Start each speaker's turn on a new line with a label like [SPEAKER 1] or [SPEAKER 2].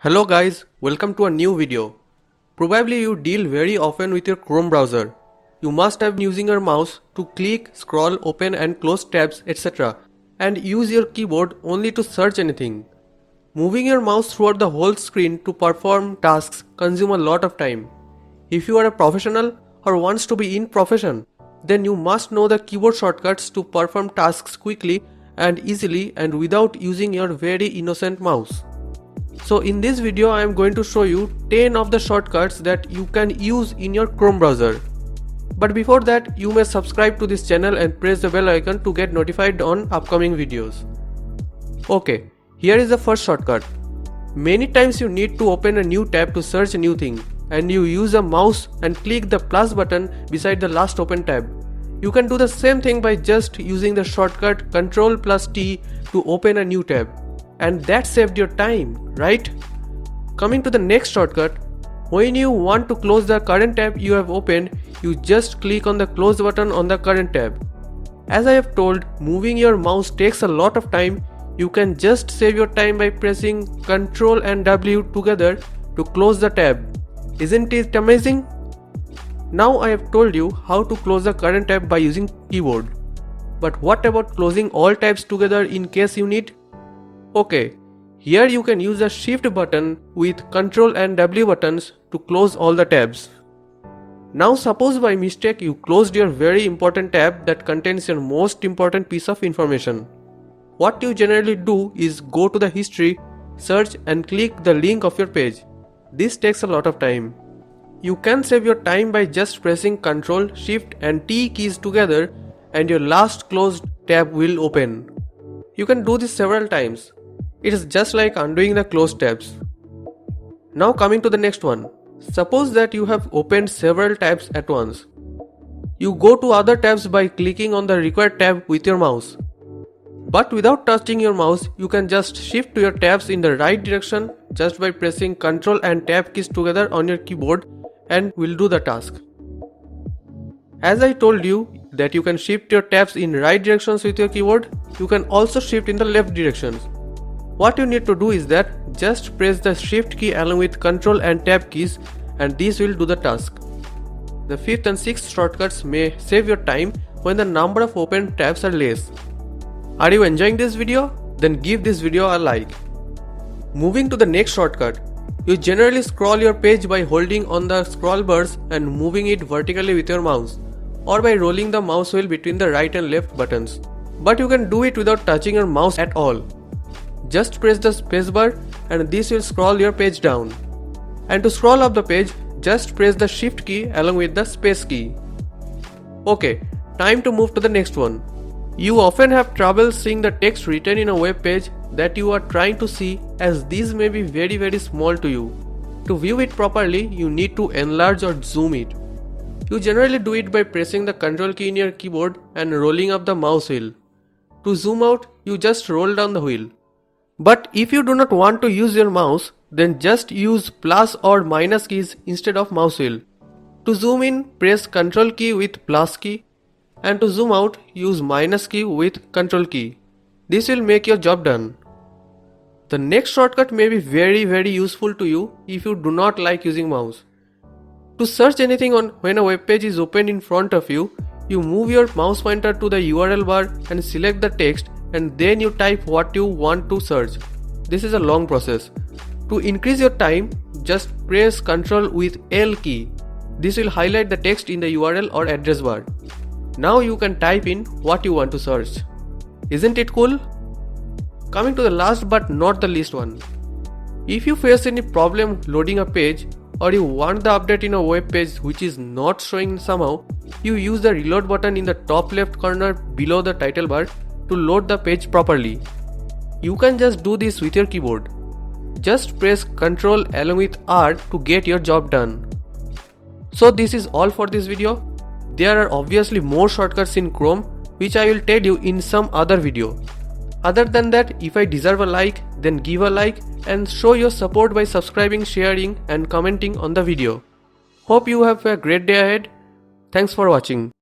[SPEAKER 1] Hello guys, welcome to a new video. Probably you deal very often with your Chrome browser. You must have been using your mouse to click, scroll, open and close tabs, etc. and use your keyboard only to search anything. Moving your mouse throughout the whole screen to perform tasks consume a lot of time. If you are a professional or wants to be in profession, then you must know the keyboard shortcuts to perform tasks quickly and easily and without using your very innocent mouse. So in this video I am going to show you 10 of the shortcuts that you can use in your Chrome browser. But before that, you may subscribe to this channel and press the bell icon to get notified on upcoming videos. Okay, here is the first shortcut. Many times you need to open a new tab to search a new thing and you use a mouse and click the plus button beside the last open tab. You can do the same thing by just using the shortcut Ctrl+T to open a new tab. And that saved your time, right? Coming to the next shortcut, when you want to close the current tab you have opened, you just click on the close button on the current tab. As I have told, moving your mouse takes a lot of time. You can just save your time by pressing Ctrl and W together to close the tab. Isn't it amazing? Now I have told you how to close the current tab by using keyboard. But what about closing all tabs together in case you need? Okay, here you can use the Shift button with Ctrl and W buttons to close all the tabs. Now suppose by mistake you closed your very important tab that contains your most important piece of information. What you generally do is go to the history, search and click the link of your page. This takes a lot of time. You can save your time by just pressing Ctrl, Shift and T keys together and your last closed tab will open. You can do this several times. It is just like undoing the closed tabs. Now coming to the next one. Suppose that you have opened several tabs at once. You go to other tabs by clicking on the required tab with your mouse. But without touching your mouse, you can just shift to your tabs in the right direction just by pressing Ctrl and Tab keys together on your keyboard and will do the task. As I told you that you can shift your tabs in right directions with your keyboard, you can also shift in the left directions. What you need to do is that just press the Shift key along with Ctrl and Tab keys and this will do the task. The 5th and 6th shortcuts may save your time when the number of open tabs are less. Are you enjoying this video? Then give this video a like. Moving to the next shortcut. You generally scroll your page by holding on the scroll bars and moving it vertically with your mouse, or by rolling the mouse wheel between the right and left buttons. But you can do it without touching your mouse at all. Just press the spacebar and this will scroll your page down. And to scroll up the page, just press the Shift key along with the space key. Okay, time to move to the next one. You often have trouble seeing the text written in a web page that you are trying to see, as these may be very small to you. To view it properly, you need to enlarge or zoom it. You generally do it by pressing the Ctrl key in your keyboard and rolling up the mouse wheel. To zoom out, you just roll down the wheel. But if you do not want to use your mouse, then just use plus or minus keys instead of mouse wheel. To zoom in, press Ctrl key with plus key, and to zoom out, use minus key with Ctrl key. This will make your job done. The next shortcut may be very useful to you if you do not like using mouse. To search anything when a web page is opened in front of you, you move your mouse pointer to the URL bar and select the text and then you type what you want to search. This is a long process. To increase your time, just press Ctrl with L key. This will highlight the text in the URL or address bar. Now you can type in what you want to search. Isn't it cool? Coming to the last but not the least one. If you face any problem loading a page or you want the update in a web page which is not showing somehow, you use the reload button in the top left corner below the title bar to load the page properly. You can just do this with your keyboard. Just press Ctrl along with R to get your job done. So this is all for this video. There are obviously more shortcuts in Chrome which I will tell you in some other video. Other than that, if I deserve a like, then give a like and show your support by subscribing, sharing and commenting on the video. Hope you have a great day ahead. Thanks for watching.